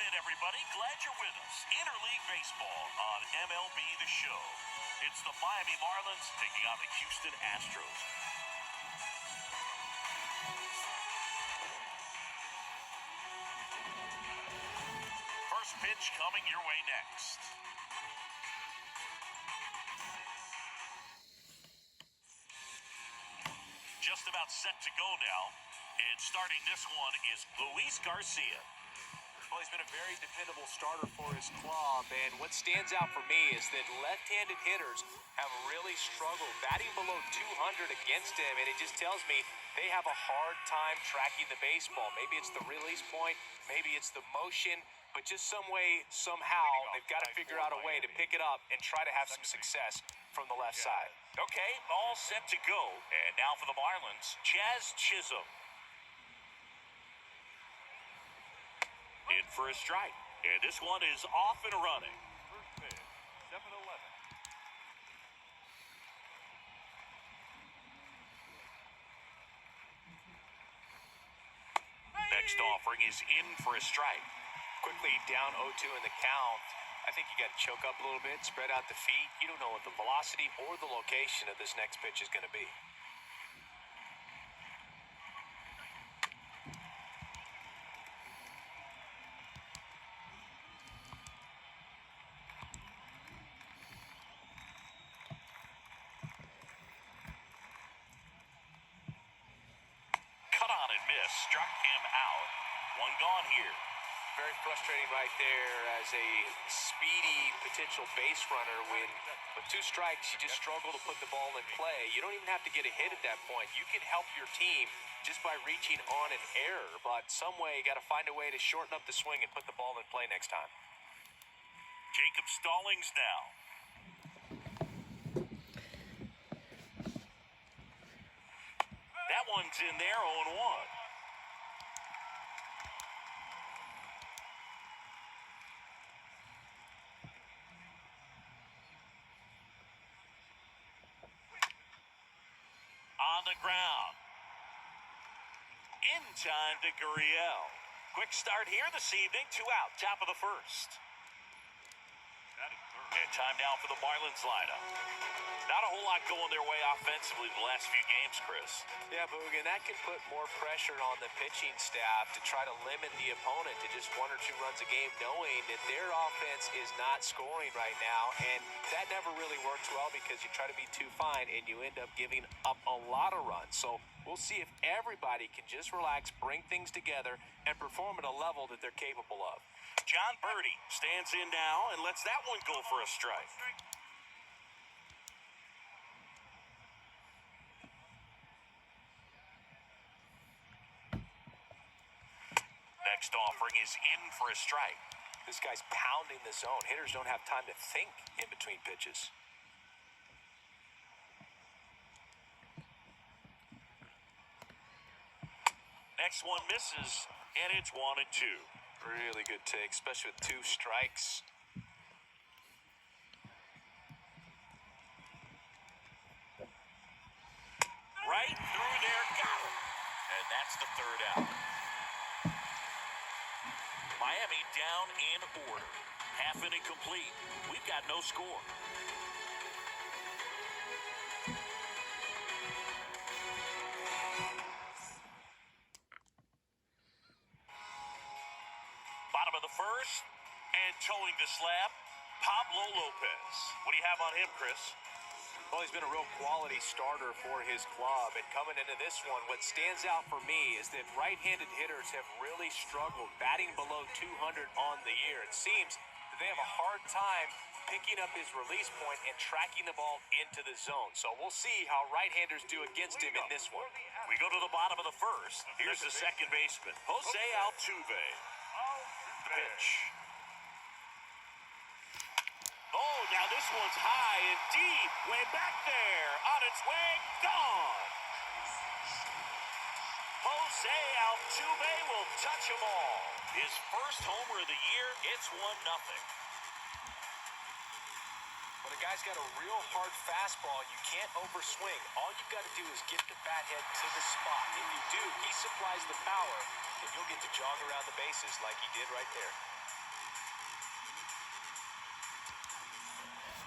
in, everybody. Glad you're with us. Interleague Baseball on MLB The Show. It's the Miami Marlins taking on the Houston Astros. First pitch coming your way next. Just about set to go now. And starting this one is Luis Garcia. Well, he's been a very dependable starter for his club, and what stands out for me is that left-handed hitters have really struggled batting below 200 against him, and it just tells me they have a hard time tracking the baseball. Maybe it's the release point, maybe it's the motion, but just some way, somehow, they've got to figure out a way to pick it up and try to have some success from the left side. Okay, all set to go. And now for the Marlins, Jazz Chisholm. In for a strike. And this one is off and running. First pitch, 7-11. Next offering is in for a strike. Quickly down 0-2 in the count. I think you got to choke up a little bit, spread out the feet. You don't know what the velocity or the location of this next pitch is going to be. Cut on and miss. Struck him out. One gone here. Very frustrating right there as a speedy potential base runner when with two strikes you just struggle to put the ball in play. You don't even have to get a hit at that point. You can help your team just by reaching on an error, but some way you got to find a way to shorten up the swing and put the ball in play next time. Jacob Stallings now. That one's in there, 0-1. On the ground. In time to Gurriel. Quick start here this evening. 2 out, top of the first. And time now for the Marlins lineup. Not a whole lot going their way offensively the last few games, Chris. Yeah, Boog, and that can put more pressure on the pitching staff to try to limit the opponent to just 1 or 2 runs a game, knowing that their offense is not scoring right now, and that never really works well because you try to be too fine and you end up giving up a lot of runs. So we'll see if everybody can just relax, bring things together, and perform at a level that they're capable of. John Birdie stands in now and lets that one go for a strike. Next offering is in for a strike. This guy's pounding the zone. Hitters don't have time to think in between pitches. Next one misses, and it's 1-2. Really good take, especially with 2 strikes. Right through there, got him. And that's the 3rd out. Miami down in order. Half inning complete. We've got no score. Bottom of the first, and towing the slab, Pablo Lopez. What do you have on him, Chris? Well, he's been a real quality starter for his club, and coming into this one, what stands out for me is that right-handed hitters have really struggled batting below 200 on the year. It seems that they have a hard time picking up his release point and tracking the ball into the zone. So we'll see how right-handers do against him in this one. We go to the bottom of the first. Here's the second baseman, Jose Altuve. Pitch. Oh, now this one's high and deep. Way back there. On its way. Gone. Jose Altuve will touch them all. His first homer of the year. It's 1-0. When a guy's got a real hard fastball, you can't overswing. All you've got to do is get the bat head to the spot. If you do, he supplies the power, and you'll get to jog around the bases like he did right there.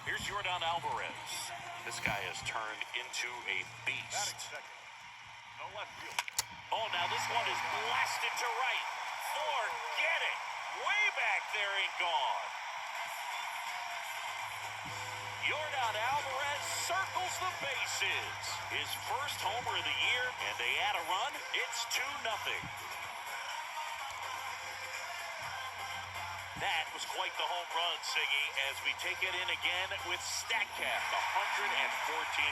Here's Jordan Alvarez. This guy has turned into a Batting beast. second. The left fielder. Oh, now this one is blasted to right. Forget it. Way back there and gone. Jordan Alvarez circles the bases. His first homer of the year, and they add a run. It's 2-0. That was quite the home run, Siggy, as we take it in again with Statcast, 114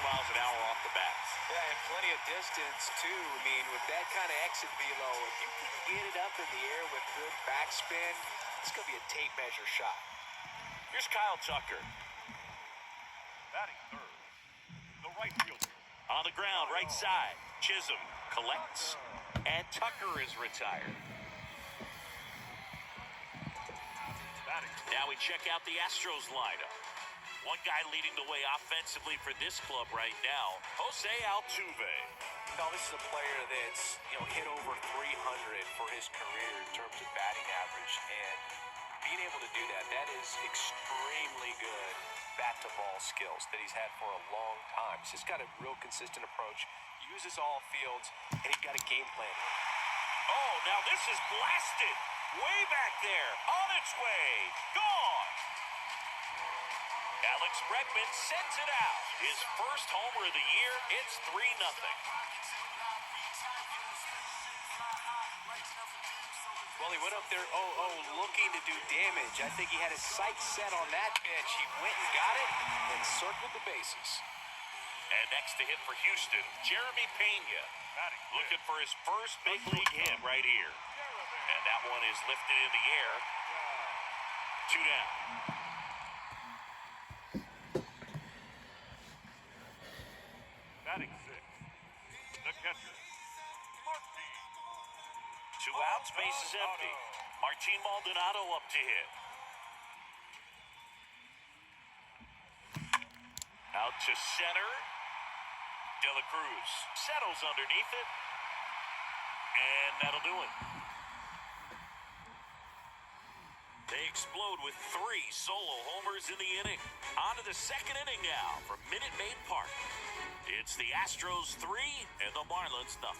miles an hour off the bat. Yeah, and plenty of distance, too. I mean, with that kind of exit velo, if you can get it up in the air with good backspin, it's going to be a tape measure shot. Here's Kyle Tucker. Batting third. The right fielder. On the ground, right side. Chisholm collects, and Tucker is retired. Now we check out the Astros lineup. One guy leading the way offensively for this club right now, Jose Altuve. Now, this is a player that's, hit over 300 for his career in terms of batting average. And being able to do that, that is extremely good bat-to-ball skills that he's had for a long time. He's just got a real consistent approach, uses all fields, and he's got a game plan. Oh, now this is blasted. Way back there, on its way, gone. Alex Bregman sends it out. His first homer of the year, it's 3-0. Well, he went up there, looking to do damage. I think he had his sights set on that pitch. He went and got it and circled the bases. And next to hit for Houston, Jeremy Pena. Looking for his first big league hit right here. And that one is lifted in the air. 2 down. Batting sixth. The catcher. Martin. 2 outs, base is empty. Martin Maldonado up to hit. Out to center. De La Cruz settles underneath it. And that'll do it. They explode with 3 solo homers in the inning. On to the second inning now from Minute Maid Park. It's the Astros 3 and the Marlins 0.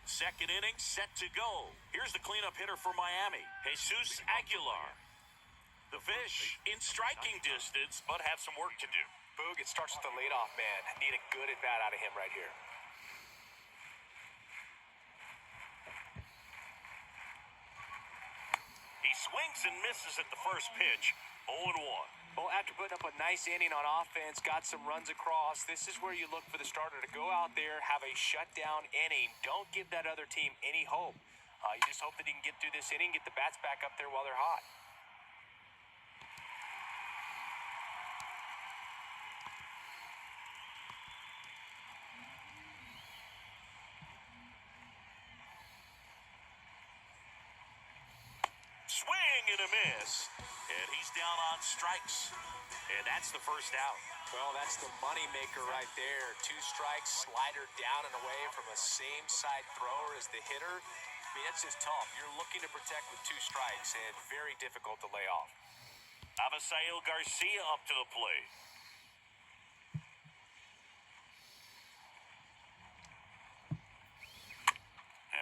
Second inning set to go. Here's the cleanup hitter for Miami, Jesus Aguilar. The Fish in striking distance, but have some work to do. Boog, it starts with the leadoff man. Need a good at-bat out of him right here. He swings and misses at the first pitch, 0-1. Well, after putting up a nice inning on offense, got some runs across, this is where you look for the starter to go out there, have a shutdown inning. Don't give that other team any hope. You just hope that he can get through this inning, get the bats back up there while they're hot. Swing and a miss. And he's down on strikes. And that's the first out. Well, that's the money maker right there. 2 strikes, slider down and away from a same side thrower as the hitter. I mean, that's just tough. You're looking to protect with 2 strikes and very difficult to lay off. Avisail Garcia up to the plate.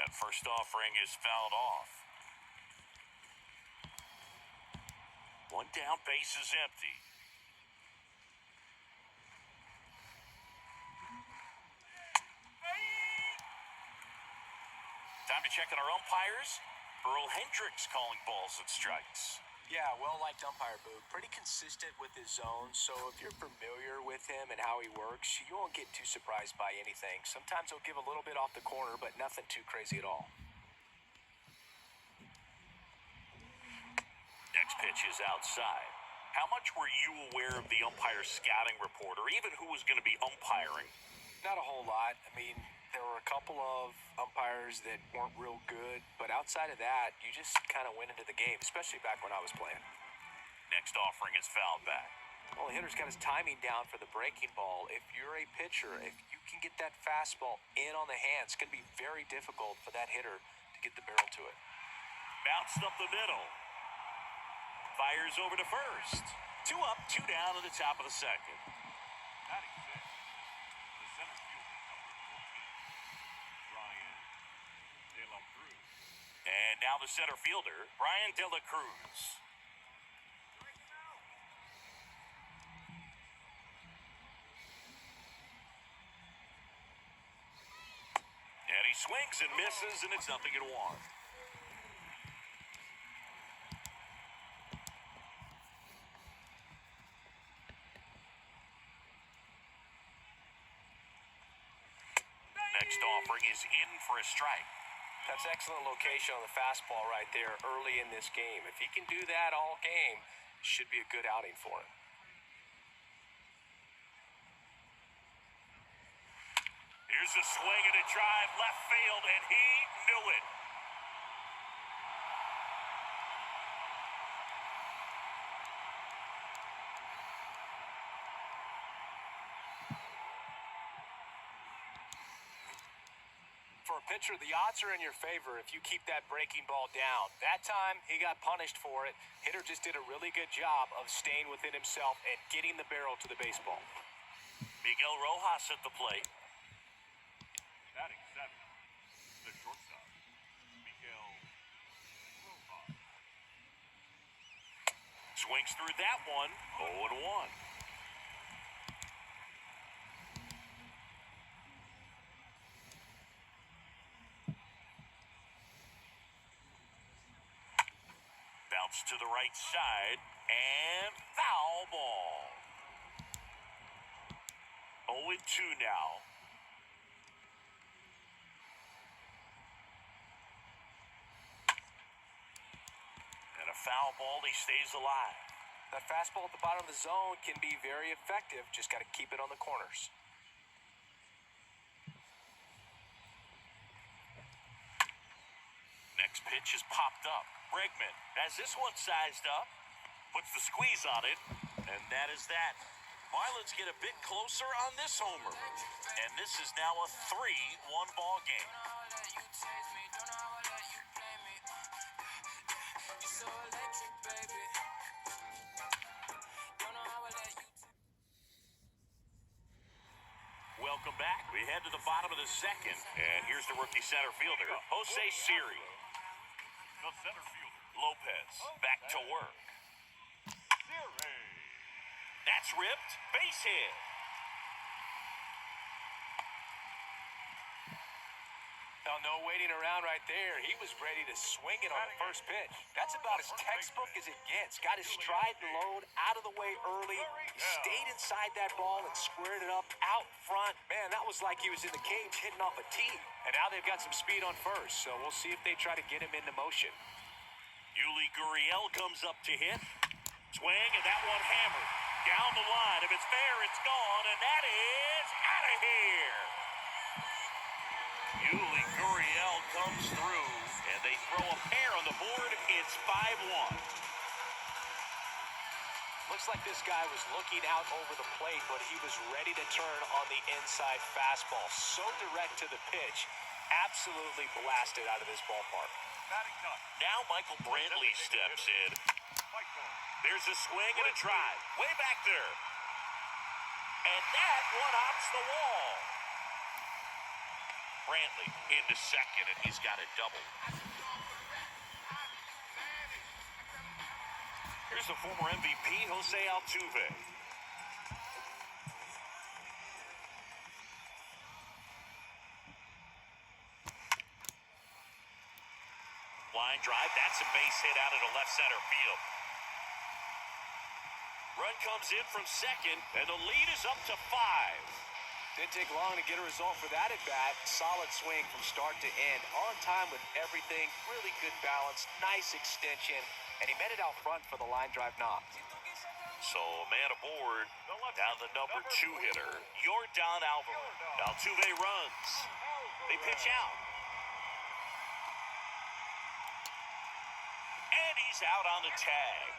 And first offering is fouled off. 1 down, base is empty. Time to check on our umpires. Earl Hendricks calling balls and strikes. Yeah, well-liked umpire, Boog. Pretty consistent with his zone, so if you're familiar with him and how he works, you won't get too surprised by anything. Sometimes he'll give a little bit off the corner, but nothing too crazy at all. Next pitch is outside. How much were you aware of the umpire scouting report, or even who was going to be umpiring? Not a whole lot. I mean, there were a couple of umpires that weren't real good, but outside of that, you just kind of went into the game, especially back when I was playing. Next offering is fouled back. Well, the hitter's got his timing down for the breaking ball. If you're a pitcher, if you can get that fastball in on the hands, it's going to be very difficult for that hitter to get the barrel to it. Bounced up the middle. Fires over to first. 2 up, 2 down in the top of the second. Batting sixth, the center fielder, number 14, Brian De La Cruz. And now the center fielder, Brian De La Cruz. And he swings and misses, and it's 0-1. Next offering is in for a strike. That's excellent location on the fastball right there early in this game. If he can do that all game, should be a good outing for him. Here's a swing and a drive left field, and he knew it. For a pitcher, the odds are in your favor if you keep that breaking ball down. That time, he got punished for it. Hitter just did a really good job of staying within himself and getting the barrel to the baseball. Miguel Rojas at the plate. Batting seventh, the shortstop, Miguel Rojas. Swings through that one, 0-1. Bounce to the right side, and foul ball. 0-2 now. And a foul ball, he stays alive. That fastball at the bottom of the zone can be very effective. Just got to keep it on the corners. Next pitch is popped up. Bregman has this one sized up, puts the squeeze on it, and that is that. Marlins get a bit closer on this homer, and this is now a 3-1 ball game. Welcome back. We head to the bottom of the second, and here's the rookie center fielder, Jose Siri. The center fielder, Lopez back to work. Siri. That's ripped. Base hit. Now, no waiting around right there. He was ready to swing it on the first pitch. That's about as textbook as it gets. Got his stride and load out of the way early. He stayed inside that ball and squared it up out front. Man, that was like he was in the cage hitting off a tee. And now they've got some speed on first, so we'll see if they try to get him into motion. Yuli Gurriel comes up to hit. Swing, and that one hammered. Down the line. If it's fair, it's gone, and that is out of here. Yuli Gurriel comes through, and they throw a pair on the board. It's 5-1. Looks like this guy was looking out over the plate, but he was ready to turn on the inside fastball. So direct to the pitch. Absolutely blasted out of this ballpark. Batting ninth, Now Michael Brantley steps in. Michael. There's a swing and a drive. Way back there. And that one hops the wall. Brantley into second, and he's got a double. Here's the former MVP, Jose Altuve. Line drive, that's a base hit out into left center field. Run comes in from second, and the lead is up to 5. Didn't take long to get a result for that at-bat. Solid swing from start to end. On time with everything. Really good balance. Nice extension. And he met it out front for the line drive knock. So, man aboard. Now the number 2 hitter, Yordan Alvarez. Altuve runs. They pitch out. And he's out on the tag.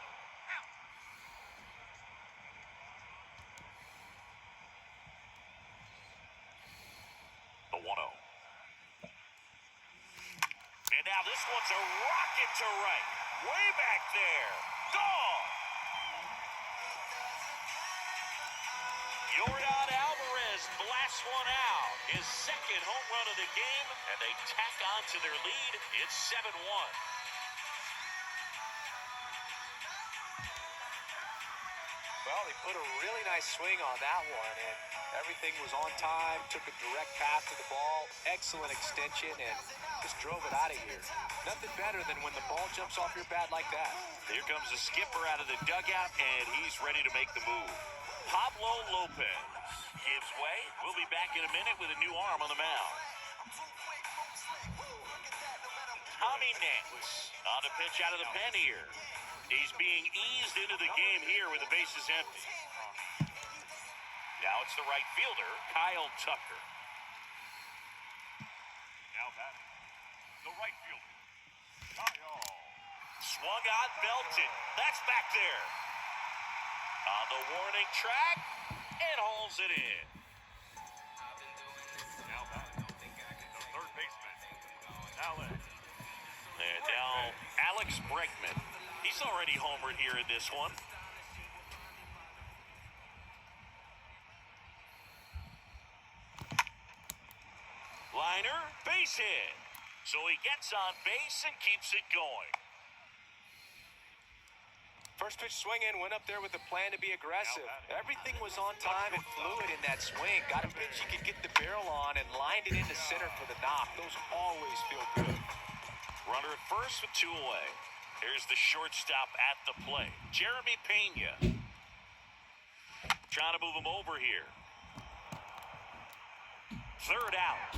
The 1-0. And now this one's a rocket to right. Way back there. Gone. Yordan Alvarez blasts one out. His second home run of the game, and they tack on to their lead. It's 7-1. Well, they put a really nice swing on that one, and everything was on time, took a direct path to the ball, excellent extension, and just drove it out of here. Nothing better than when the ball jumps off your bat like that. Here comes the skipper out of the dugout, and he's ready to make the move. Pablo Lopez gives way. We'll be back in a minute with a new arm on the mound. Tommy Nance on the pitch out of the pen here. He's being eased into the game here with the bases empty. Now it's the right fielder, Kyle Tucker. Now batting, the right fielder, Kyle. Swung on, belted. That's back there. On the warning track, and hauls it in. Now batting, the third baseman, Alex. And now Alex Bregman. He's already homered here in this one. Liner, base hit. So he gets on base and keeps it going. First pitch swing in, went up there with a plan to be aggressive. Everything was on time and fluid in that swing. Got a pitch he could get the barrel on and lined it into center for the knock. Those always feel good. Runner at first with 2 away. Here's the shortstop at the plate, Jeremy Pena. Trying to move him over here. Third out.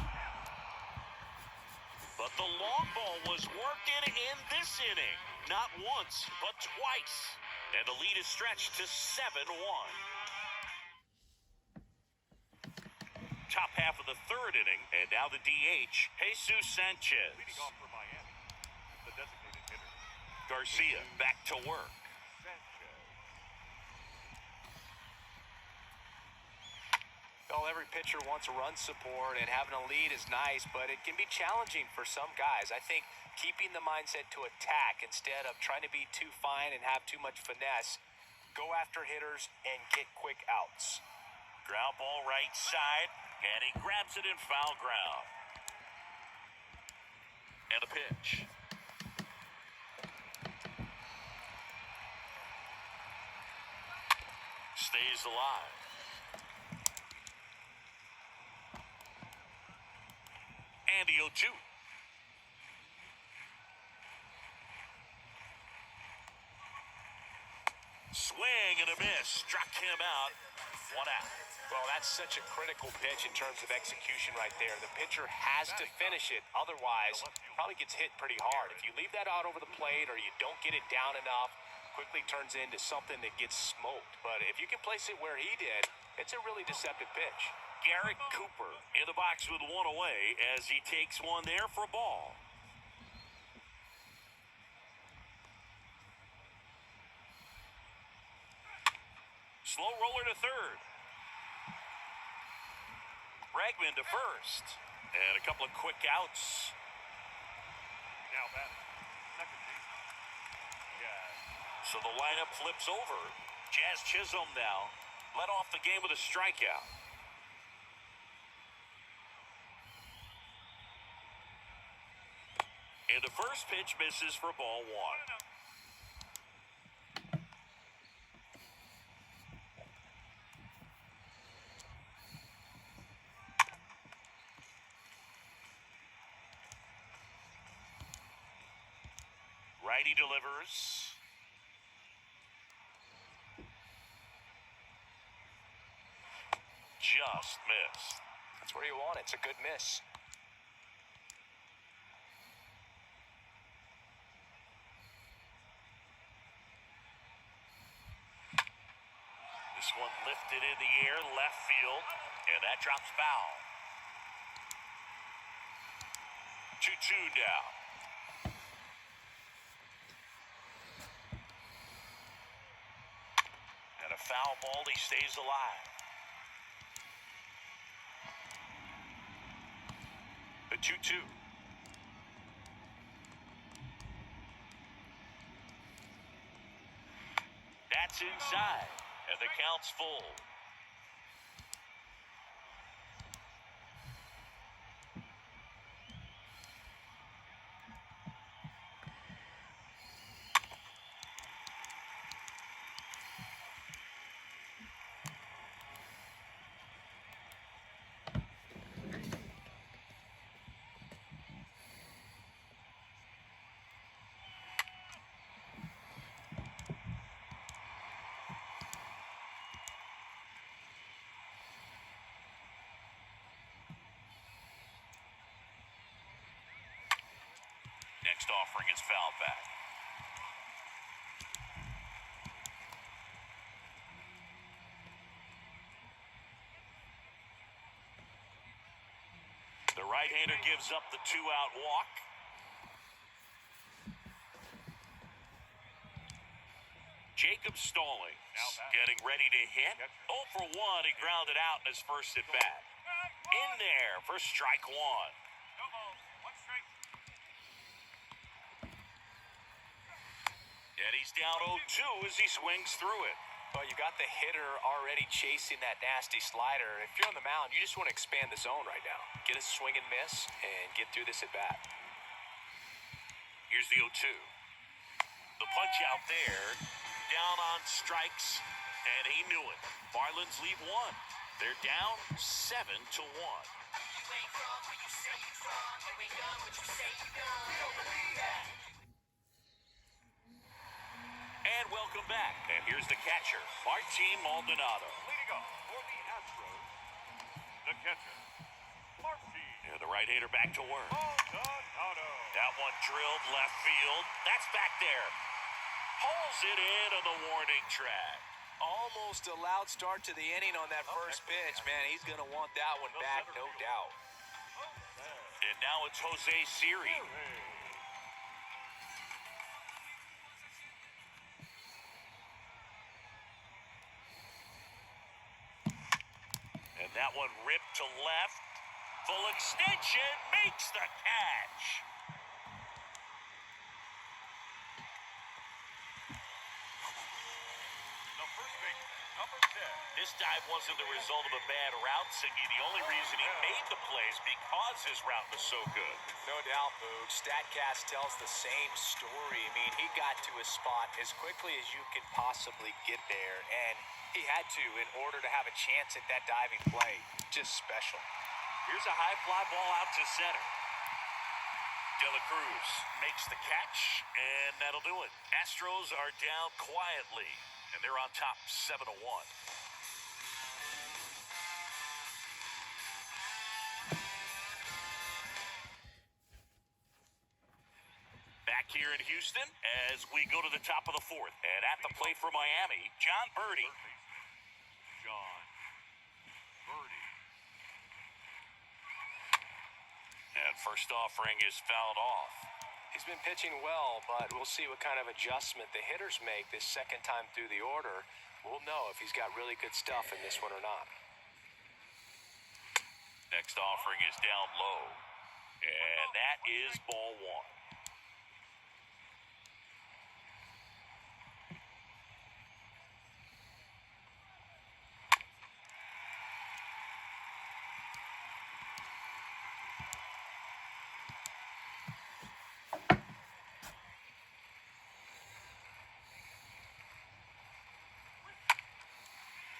But the long ball was working in this inning. Not once, but twice. And the lead is stretched to 7-1. Top half of the third inning, and now the DH, Jesus Sanchez. Leading off for Miami, the designated hitter, Garcia back to work. Sanchez. Well, every pitcher wants run support, and having a lead is nice, but it can be challenging for some guys. I think keeping the mindset to attack instead of trying to be too fine and have too much finesse, go after hitters and get quick outs. Ground ball right side, and he grabs it in foul ground. And a pitch. Stays alive. And the 0-2. Swing and a miss. Struck him out. 1 out. Well, that's such a critical pitch in terms of execution right there. The pitcher has to finish it. Otherwise, probably gets hit pretty hard. If you leave that out over the plate or you don't get it down enough, quickly turns into something that gets smoked. But if you can place it where he did, it's a really deceptive pitch. Garrett Cooper in the box with 1 away as he takes one there for a ball. Slow roller to third. Bregman to first. And a couple of quick outs. Now batting, second baseman, Jazz. So the lineup flips over. Jazz Chisholm now led off the game with a strikeout. And the first pitch misses for ball 1. Righty delivers. Just missed. That's where you want it. It's a good miss. This one lifted in the air, left field, and that drops foul. 2-2 now. And a foul ball, he stays alive. The 2-2. That's inside, and the count's full. Next offering is fouled back. The right-hander gives up the two-out walk. Jacob Stallings getting ready to hit. 0 for 1, he grounded out in his first at-bat. In there for strike one. No balls. One strike. And he's down 0-2 as he swings through it. Well, you got the hitter already chasing that nasty slider. If you're on the mound, you just want to expand the zone right now. Get a swing and miss and get through this at bat. Here's the 0-2. The punch out there, down on strikes, and he knew it. Marlins lead one. They're down 7-1. And welcome back. And here's the catcher, Martin Maldonado. Leading off for the Astros, the catcher, Martin And the right-hander back to work. Maldonado. That one drilled left field. That's back there. Hauls it in on the warning track. Almost a loud start to the inning on that first pitch. Man, he's going to want that one back, no doubt. And now it's Jose Siri. And that one ripped to left. Full extension, makes the catch. The first baseman, number 10. This dive wasn't the result of a bad route, Siggy. The only reason he made the play is because his route was so good. No doubt, Boog. StatCast tells the same story. I mean, he got to his spot as quickly as you could possibly get there, and he had to in order to have a chance at that diving play. Just special. Here's a high fly ball out to center. De La Cruz makes the catch, and that'll do it. Astros are down quietly, and they're on top 7-1. Back here in Houston as we go to the top of the fourth. And at the plate for Miami, John Birdie. John Birdie. And first offering is fouled off. He's been pitching well, but we'll see what kind of adjustment the hitters make this second time through the order. We'll know if he's got really good stuff in this one or not. Next offering is down low. And that is ball one.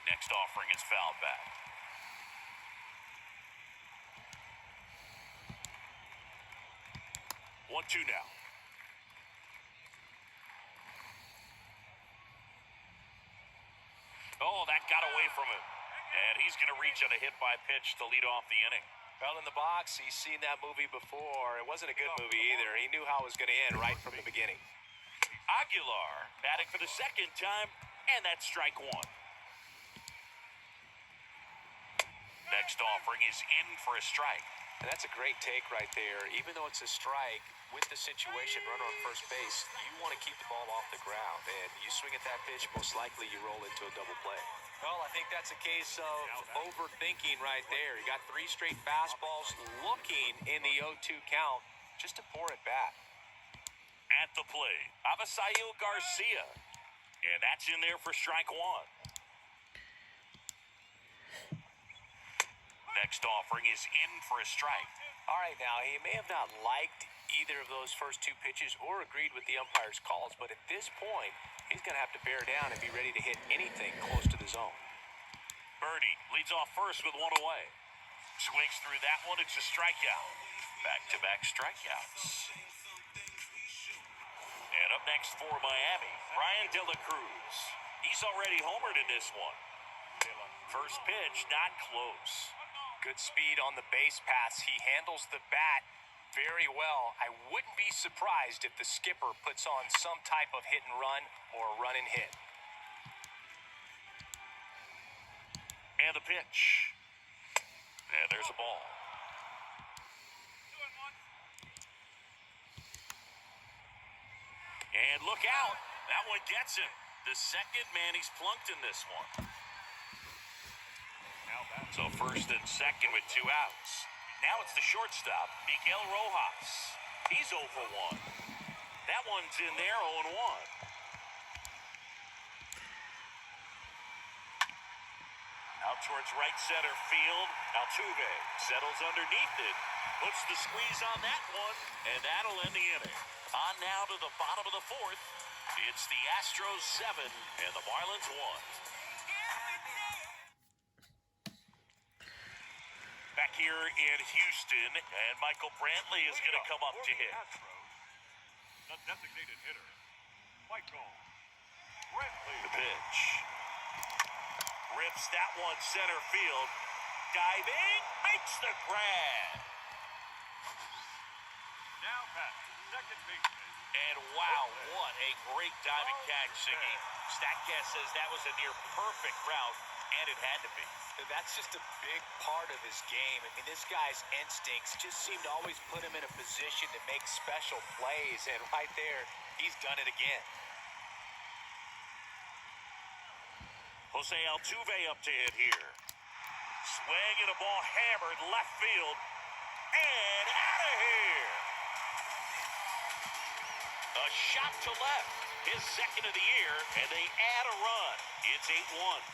Next offering is fouled back. One-two now. Oh, that got away from him. And he's going to reach on a hit-by-pitch to lead off the inning. Well, in the box, he's seen that movie before. It wasn't a good movie either. He knew how it was going to end right from the beginning. Aguilar batting for the second time, and that's strike one. Next offering is in for a strike. And that's a great take right there. Even though it's a strike, with the situation, runner on first base, you want to keep the ball off the ground. And you swing at that pitch, most likely you roll into a double play. Well, I think that's a case of overthinking right there. You got 3 straight fastballs looking in the 0-2 count just to pour it back. At the plate, Avisail Garcia. And that's in there for strike one. Next offering is in for a strike. All right, now, he may have not liked either of those first two pitches or agreed with the umpire's calls, but at this point, he's going to have to bear down and be ready to hit anything close to the zone. Birdie leads off first with one away. Swings through that one. It's a strikeout. Back-to-back strikeouts. And up next for Miami, Brian De La Cruz. He's already homered in this one. First pitch, not close. Good speed on the base pass. He handles the bat very well. I wouldn't be surprised if the skipper puts on some type of hit and run or a run and hit. And the pitch. And there's a ball. And look out. That one gets him. The second man he's plunked in this one. So first and second with two outs. Now it's the shortstop, Miguel Rojas. He's 0 for 1. That one's in there, 0 and 1. Out towards right center field. Altuve settles underneath it. Puts the squeeze on that one, and that'll end the inning. On now to the bottom of the fourth. It's the Astros 7 and the Marlins 1. Back here in Houston, and Michael Brantley is going to come up to hit. The designated hitter, Michael Brantley. The pitch. Rips that one center field. Diving, makes the grab. Now past second baseman. And wow, what a great diving catch, Siggy. Statcast says that was a near perfect route, and it had to be. That's just a big part of his game. I mean, this guy's instincts just seem to always put him in a position to make special plays, and right there, he's done it again. Jose Altuve up to hit here. Swing and a ball hammered left field. And out of here. A shot to left. His second of the year, and they add a run. It's 8-1.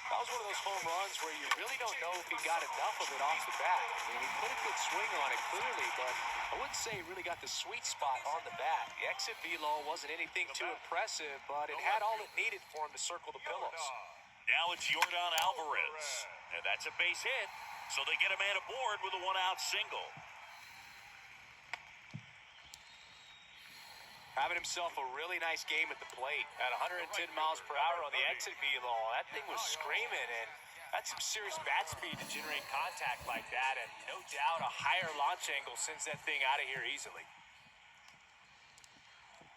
That was one of those home runs where you really don't know if he got enough of it off the bat. I mean, he put a good swing on it clearly, but I wouldn't say he really got the sweet spot on the bat. The exit velo wasn't anything too impressive, but it had all it needed for him to circle the pillows. Now it's Yordan Alvarez, and that's a base hit, so they get a man aboard with a one-out single. Having himself a really nice game at the plate at 110 miles per hour on the exit velo. That thing was screaming, and that's some serious bat speed to generate contact like that, and no doubt a higher launch angle sends that thing out of here easily.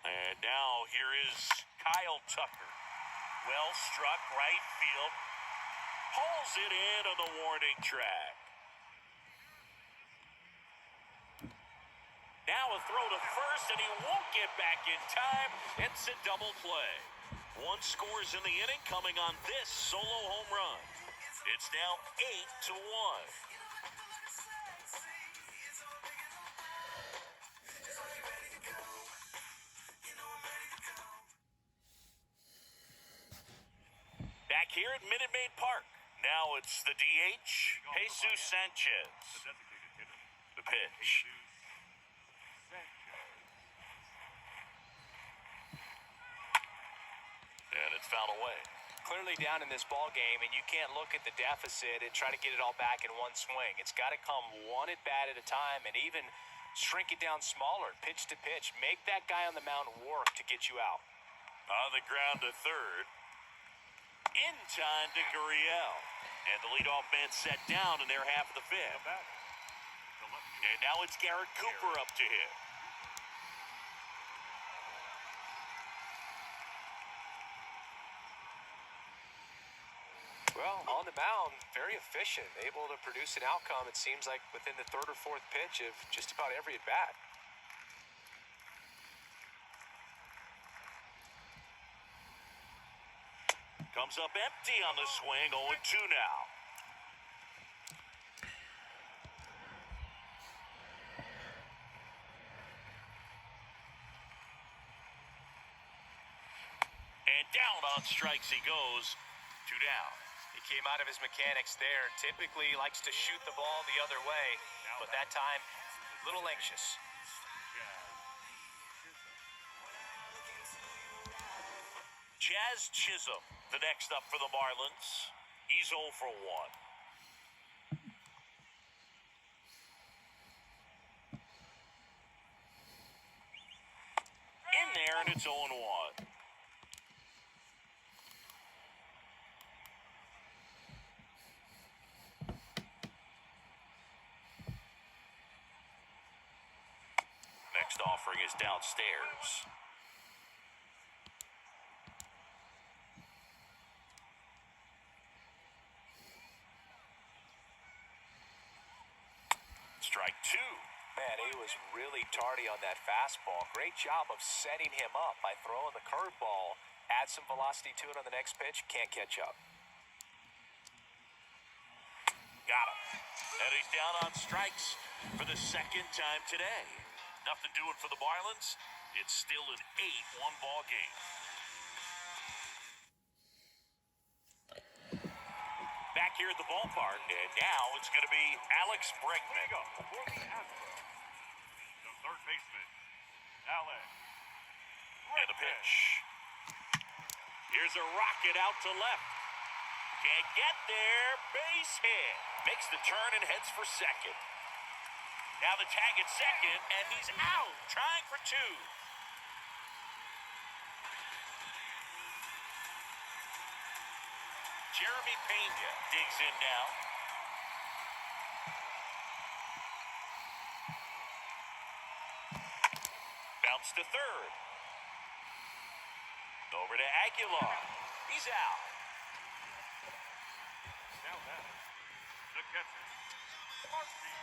And now here is Kyle Tucker. Well struck right field. Pulls it in on the warning track. Now a throw to first, and he won't get back in time. It's a double play. One scores in the inning coming on this solo home run. It's now 8-1. Back here at Minute Maid Park. Now it's the DH, Jesus Sanchez. The designated hitter, The pitch. And it's fouled away. Clearly down in this ball game, and you can't look at the deficit and try to get it all back in one swing. It's got to come one at bat at a time, and even shrink it down smaller, pitch to pitch. Make that guy on the mound work to get you out. On the ground to third. In time to Gurriel. And the leadoff man set down in their half of the fifth. And now it's Garrett Cooper up to hit. Well, on the mound, very efficient, able to produce an outcome, it seems like, within the third or fourth pitch of just about every at-bat. Comes up empty on the swing, 0-2 now. And down on strikes he goes. 2 down. He came out of his mechanics there. Typically likes to shoot the ball the other way, but that time, a little anxious. Jazz Chisholm, the next up for the Marlins. He's 0 for 1. In there, and it's 0-1. Next offering is downstairs. Strike 2. Man, he was really tardy on that fastball. Great job of setting him up by throwing the curveball. Add some velocity to it on the next pitch. Can't catch up. Got him. And he's down on strikes for the second time today. Nothing doing for the Marlins. It's still an 8-1 ball game. Back here at the ballpark, and now it's going to be Alex Bregman. For the Astros, the third baseman, Alex. And the pitch. Here's a rocket out to left. Can't get there. Base hit. Makes the turn and heads for second. Now the tag at second, and he's out. Trying for 2. Jeremy Pena digs in now. Bounce to third. Over to Aguilar. He's out. Now that, the catcher, Martin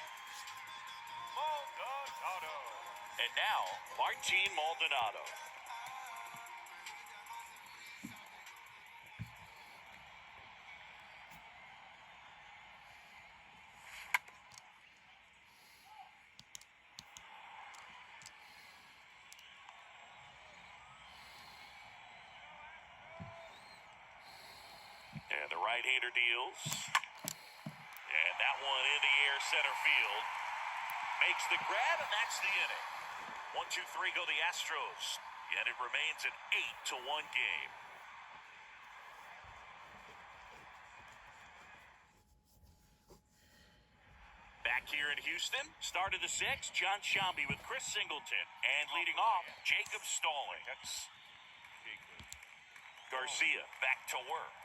Maldonado. And now, Martin Maldonado. And the right-hander deals. And that one in the air, center field. Makes the grab, and that's the inning. 1-2-3 go the Astros. Yet it remains an 8-1 game. Back here in Houston, start of the 6th, John Shambi with Chris Singleton. And leading off, Jacob Stallings. Garcia back to work.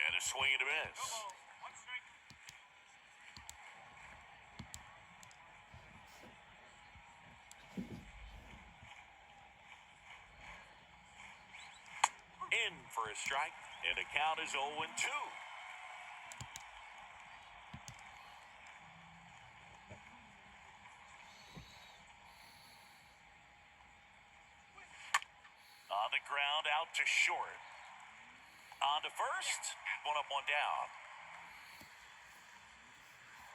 And a swing and a miss. In for a strike, and the count is 0-2. On the ground, out to short. On to first, 1 up, 1 down.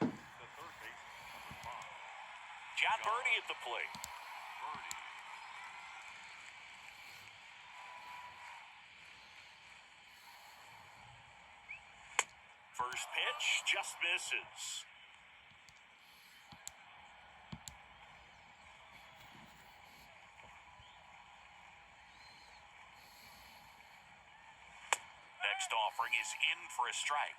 The third baseman, number 5. John Birdie at the plate. Birdie. First pitch just misses. Next offering is in for a strike.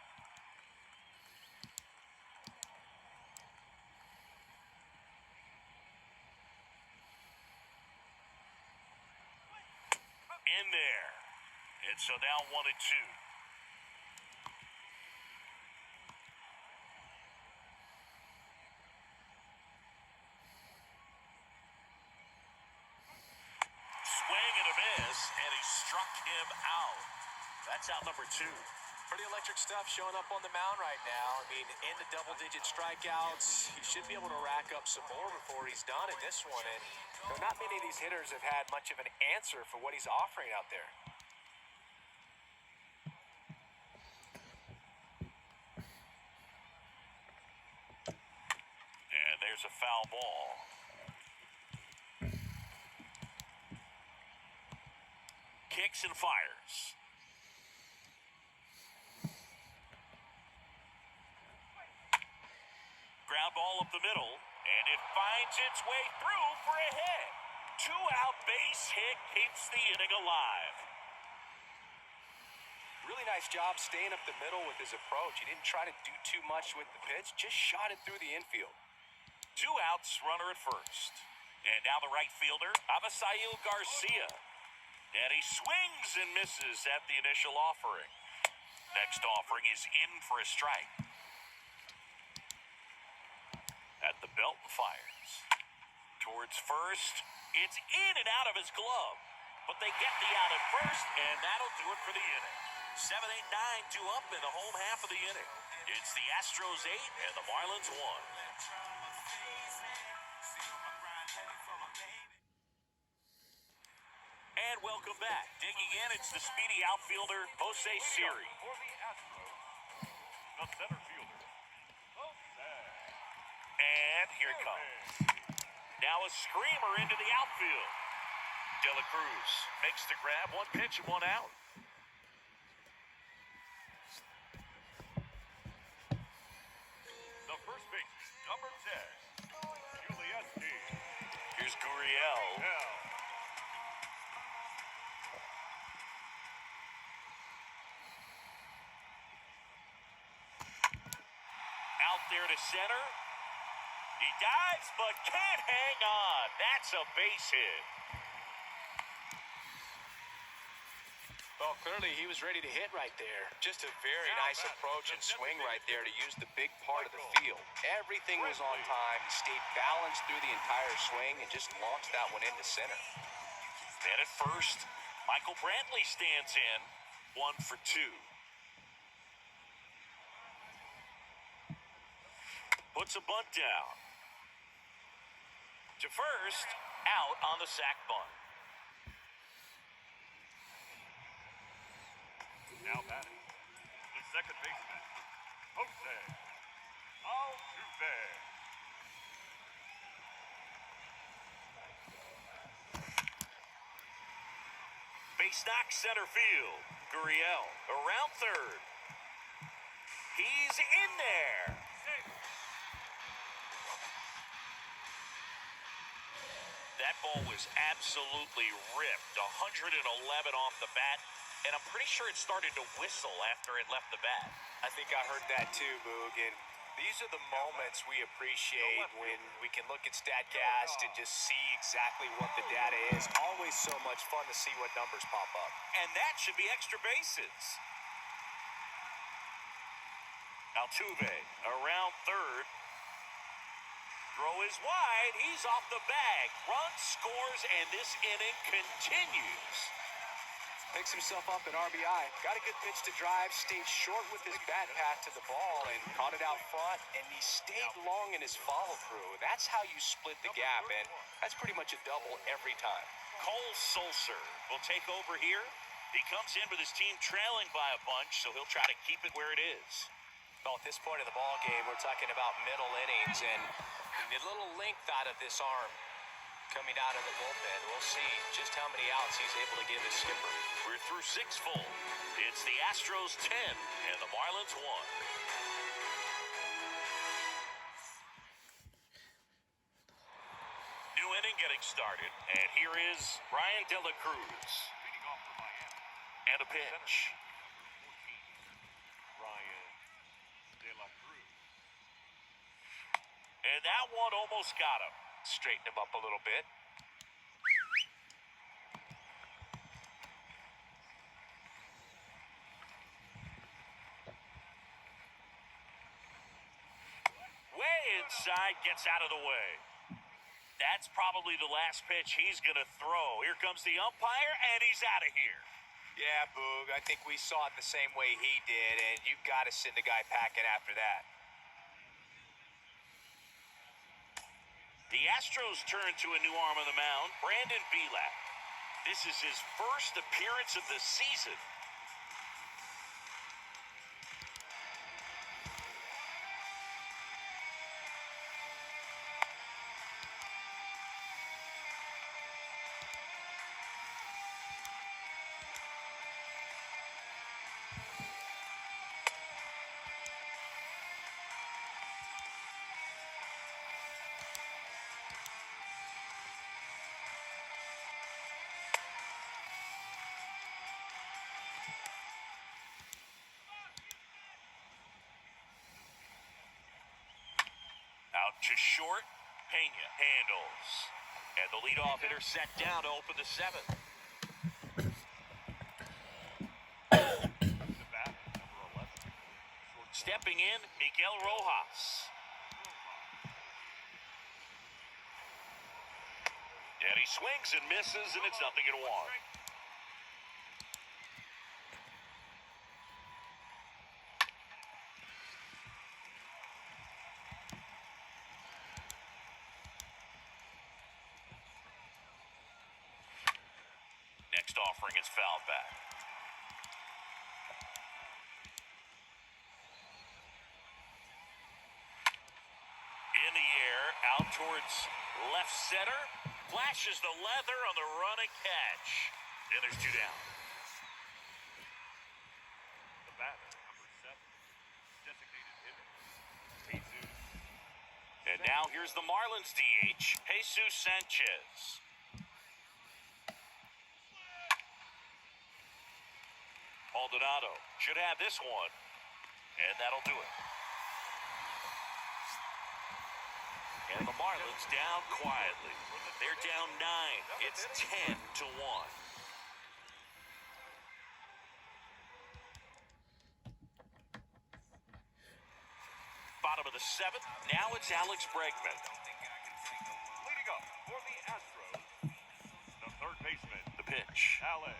In there. And so now 1-2. Swing and a miss, and he struck him out. That's out number 2. Pretty electric stuff showing up on the mound right now. I mean, in the double-digit strikeouts, he should be able to rack up some more before he's done in this one. And not many of these hitters have had much of an answer for what he's offering out there. And there's a foul ball. kicks and fires. Ground ball up the middle, and it finds its way through for a hit. Two-out base hit keeps the inning alive. Really nice job staying up the middle with his approach. He didn't try to do too much with the pitch, just shot it through the infield. 2 outs, runner at first. And now the right fielder, Avisail Garcia. And he swings and misses at the initial offering. Next offering is in for a strike. At the belt and fires. Towards first. It's in and out of his glove. But they get the out at first, and that'll do it for the inning. 7, 8, 9, 2 up in the home half of the inning. It's the Astros 8 and the Marlins 1. And welcome back. Digging in, it's the speedy outfielder, Jose Siri. For the Astros, the center fielder, Jose. And here it comes. Now a screamer into the outfield. De La Cruz makes the grab, 1 pitch and 1 out. The first baseman, number 10, Julius D. Here's Gurriel. Hell. Out there to center. He dives, but can't hang on. That's a base hit. Well, clearly he was ready to hit right there. Just a very nice approach and swing right there to use the big part of the field. Everything was on time. He stayed balanced through the entire swing and just launched that one into center. Then at first, Michael Brantley stands in. 1 for 2. Puts a bunt down. To first, out on the sac bunt. Now batting, the second baseman, Jose Altuve. Base knock center field. Gurriel around third. He's in there. That ball was absolutely ripped. 111 off the bat. And I'm pretty sure it started to whistle after it left the bat. I think I heard that too, Boog. And these are the moments we appreciate when we can look at StatCast and just see exactly what the data is. Always so much fun to see what numbers pop up. And that should be extra bases. Altuve around third. Throw is wide. He's off the bag. Run scores, and this inning continues. Picks himself up an RBI. Got a good pitch to drive. Stayed short with his bat path to the ball and caught it out front. And he stayed long in his follow-through. That's how you split the gap, and that's pretty much a double every time. Cole Sulser will take over here. He comes in with his team trailing by a bunch, so he'll try to keep it where it is. Well, at this point of the ball game, we're talking about middle innings, and a little length out of this arm coming out of the bullpen. We'll see just how many outs he's able to give his skipper. We're through 6 full. It's the Astros 10 and the Marlins 1. New inning getting started, and here is Ryan De La Cruz. Leading off for Miami, And a pitch. 14, Ryan De La Cruz. And that one almost got him. Straighten him up a little bit. Way inside, gets out of the way. That's probably the last pitch he's going to throw. Here comes the umpire, and he's out of here. Yeah, Boog, I think we saw it the same way he did, and you've got to send the guy packing after that. The Astros turn to a new arm on the mound, Brandon Belak. This is his first appearance of the season. Out to short. Pena handles. And the leadoff hitter set down to open the seventh. The batter, number 11. Stepping in, Miguel Rojas. And he swings and misses, and it's 0-1. Next offering is fouled back. In the air, out towards left center. Flashes the leather on the running catch. And there's 2 down. The batter, number 7. Designated hitter. Jesus. And now here's the Marlins DH, Jesus Sanchez. Maldonado should have this one, and that'll do it. And the Marlins down quietly. They're down 9. It's 10-1. Bottom of the 7th. Now it's Alex Bregman. Leading up for the Astros, the third baseman, The pitch. Alex.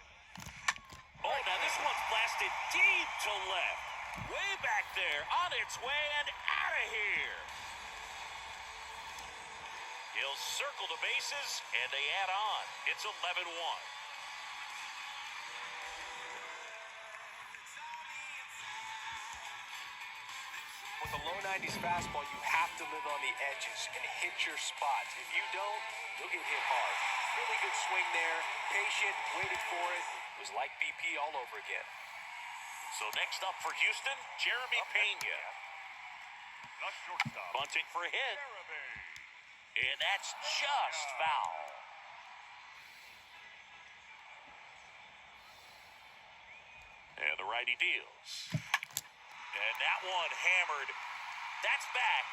Oh, now this one's blasted deep to left. Way back there, on its way and out of here. He'll circle the bases, and they add on. It's 11-1. With a low 90s fastball, you have to live on the edges and hit your spots. If you don't, you'll get hit hard. Really good swing there. Patient, waited for it. It was like BP all over again. So next up for Houston, Jeremy Pena. The shortstop, Bunting for a hit, Jeremy. and that's just foul. And the righty deals. And that one hammered. That's back.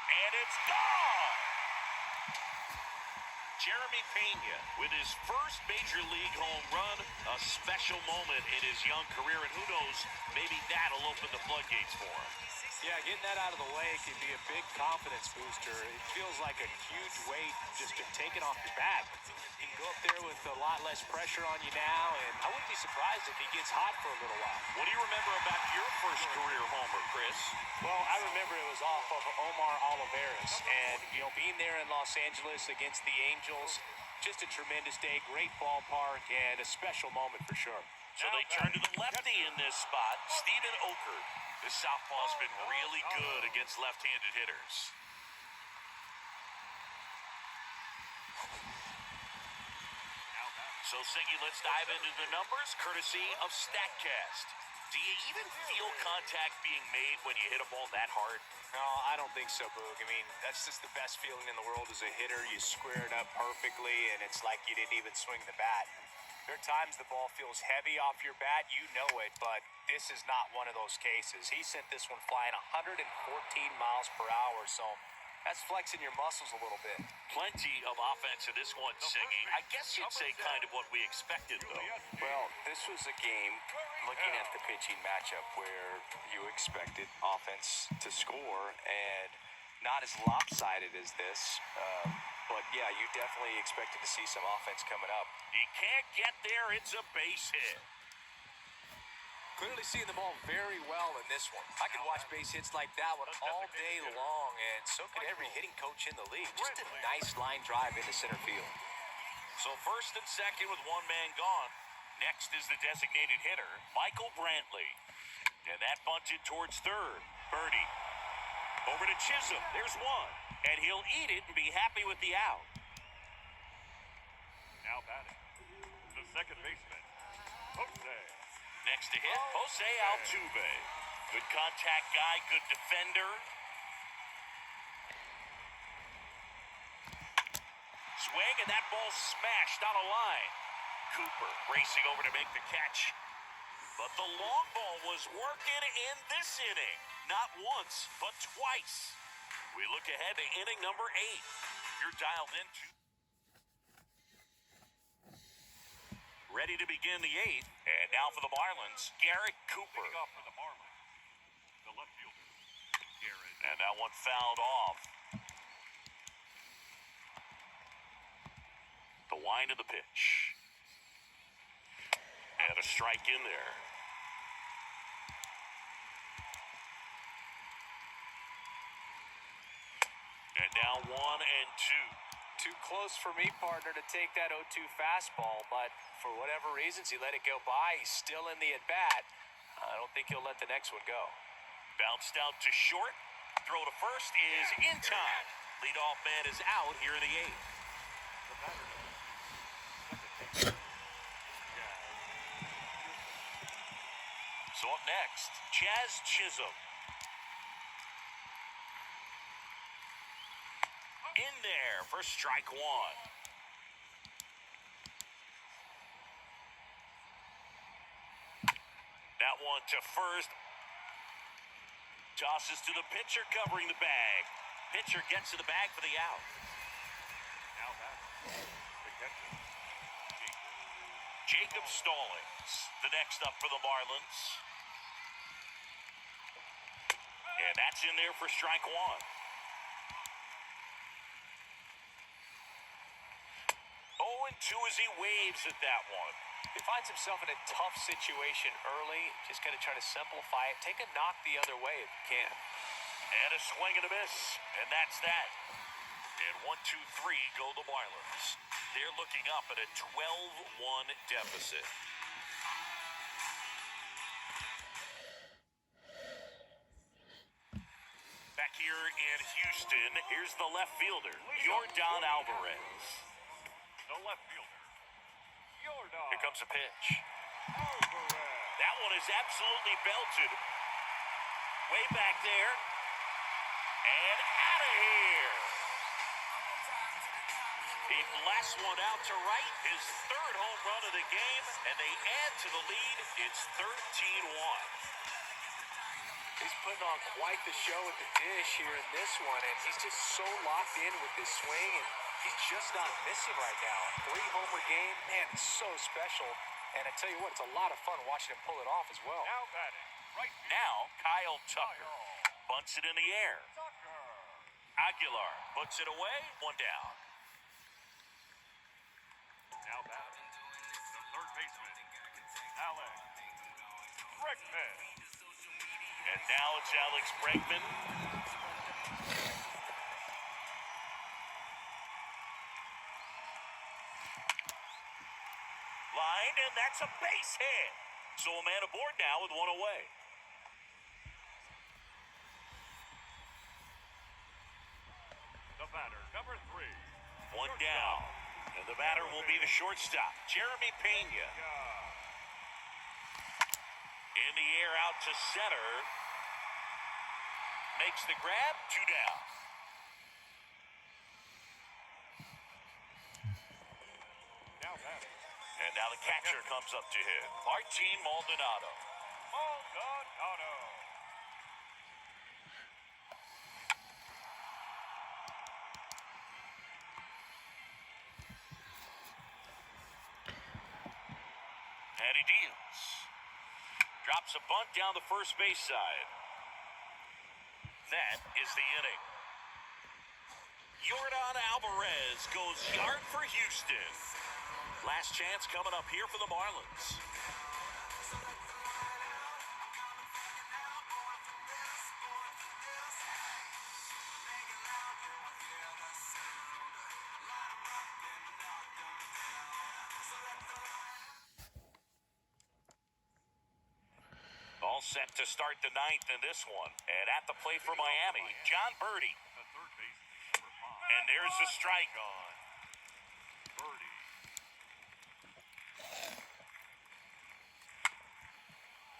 And it's gone. Jeremy Pena with his first major league home run. A special moment in his young career. And who knows, maybe that'll open the floodgates for him. Yeah, getting that out of the way can be a big confidence booster. It feels like a huge weight just been taken off your back. You can go up there with a lot less pressure on you now, and I wouldn't be surprised if he gets hot for a little while. What do you remember about your first career homer, Chris? Well, I remember it was off of Omar Oliveras, and, being there in Los Angeles against the Angels, just a tremendous day, great ballpark, and a special moment for sure. So they turn to the lefty in this spot, Steven Okert. This southpaw's been really good against left-handed hitters. So, Siggy, let's dive into the numbers, courtesy of StatCast. Do you even feel contact being made when you hit a ball that hard? No, I don't think so, Boog. I mean, that's just the best feeling in the world as a hitter. You square it up perfectly, and it's like you didn't even swing the bat. There are times the ball feels heavy off your bat, you know it, but this is not one of those cases. He sent this one flying 114 miles per hour, so that's flexing your muscles a little bit. Plenty of offense in this one, Siggy. I guess you'd say kind of what we expected, though. Well, this was a game, looking at the pitching matchup, where you expected offense to score, and not as lopsided as this. But, yeah, you definitely expected to see some offense coming up. He can't get there. It's a base hit. Clearly seeing the ball very well in this one. I could watch base hits like that one all day long, and so could every hitting coach in the league. Just a nice line drive into center field. So first and second with one man gone. Next is the designated hitter, Michael Brantley. And that bunted towards third. Birdie. Over to Chisholm. There's one. And he'll eat it and be happy with the out. Now batting, the second baseman, Jose. Next to hit, Jose Altuve. Good contact guy, good defender. Swing, and that ball smashed on a line. Cooper racing over to make the catch. But the long ball was working in this inning. Not once, but twice. We look ahead to inning number 8. You're dialed into. Ready to begin the 8th. And now for the Marlins, Garrett Cooper. Leading off for the Marlins, the left fielder, Garrett. And that one fouled off. The wind of the pitch. And a strike in there. And now 1 and 2. Too close for me, partner, to take that 0-2 fastball, but for whatever reasons, he let it go by. He's still in the at-bat. I don't think he'll let the next one go. Bounced out to short. Throw to first is in time. Leadoff man is out here in the 8th. The batter, second baseman, So up next, Chaz Chisholm. In there for strike 1. That one to first. Tosses to the pitcher covering the bag. Pitcher gets to the bag for the out. now back, the catcher, Jacob Stallings, the next up for the Marlins. And that's in there for strike 1. 0-2 as he waves at that one. He finds himself in a tough situation early. Just got to try to simplify it. Take a knock the other way if you can. And a swing and a miss. And that's that. And 1-2-3 go the Marlins. They're looking up at a 12-1 deficit. Back here in Houston, here's the left fielder, Yordan Alvarez. the left fielder, Yordan Here comes a pitch. Alvarez. That one is absolutely belted. Way back there. And out of here. He blasts one out to right. His third home run of the game. And they add to the lead. It's 13-1. He's putting on quite the show at the dish here in this one, and he's just so locked in with his swing, and he's just not missing right now. 3-homer game, man, it's so special. And I tell you what, it's a lot of fun watching him pull it off as well. Now batting, right field, Now, Kyle Tucker bunts it in the air. Tucker. Aguilar puts it away. One down. Now batting, the third baseman, Alex Bregman. And now it's Alex Bregman. Line, and that's a base hit. So a man aboard now with one away. The batter, number 3. One down. And the batter will be the shortstop, Jeremy Pena. Yeah. In the air out to center. Makes the grab, 2 down. Now batting, And now the catcher comes up to hit, Martin Maldonado. Maldonado. And he deals. Drops a bunt down the first base side. That is the inning. Yordan Alvarez goes yard for Houston. Last chance coming up here for the Marlins. All set to start the 9th in this one. And at the plate for Miami, John Birdie. The third baseman, number 5. And there's the strike on. Birdie.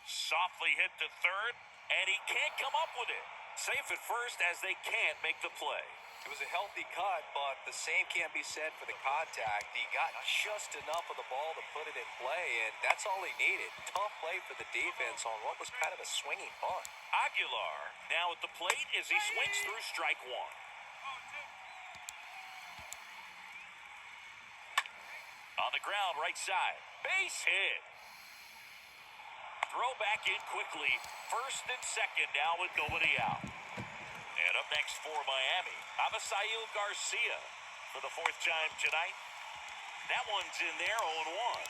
Softly hit to third, and he can't come up with it. Safe at first as they can't make the play. It was a healthy cut, but the same can't be said for the contact. He got just enough of the ball to put it in play, and that's all he needed. Tough play for the defense on what was kind of a swinging bunt. Aguilar now at the plate as he swings through strike one. On the ground, right side. Base hit. Throw back in quickly. First and second now with nobody out. And up next for Miami, Avisail Garcia for the fourth time tonight. That one's in there, 0-1.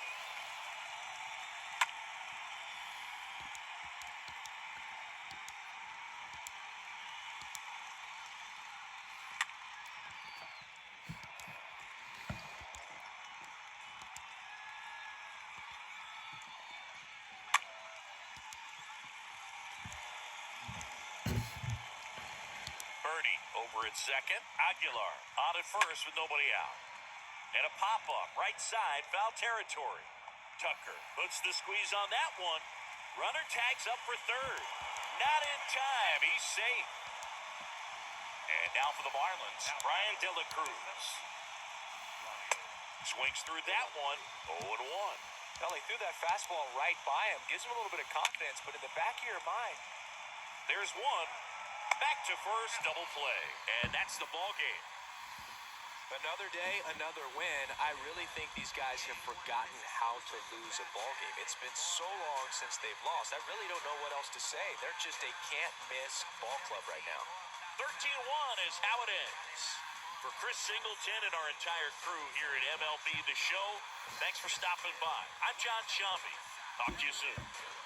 Birdie over at second. Aguilar on at first with nobody out. And a pop-up, right side, foul territory. Tucker puts the squeeze on that one. Runner tags up for third. Not in time. He's safe. And now for the Marlins, Brian De La Cruz. Swings through that one, 0-1. Well, he threw that fastball right by him. Gives him a little bit of confidence, but in the back of your mind, There's one. Back to first, double play. And that's the ball game. another day, another win. I really think these guys have forgotten how to lose a ball game. It's been so long since they've lost. I really don't know what else to say. They're just a can't-miss ball club right now. 13-1 is how it ends. For Chris Singleton and our entire crew here at MLB The Show, thanks for stopping by. I'm John Shambi. Talk to you soon.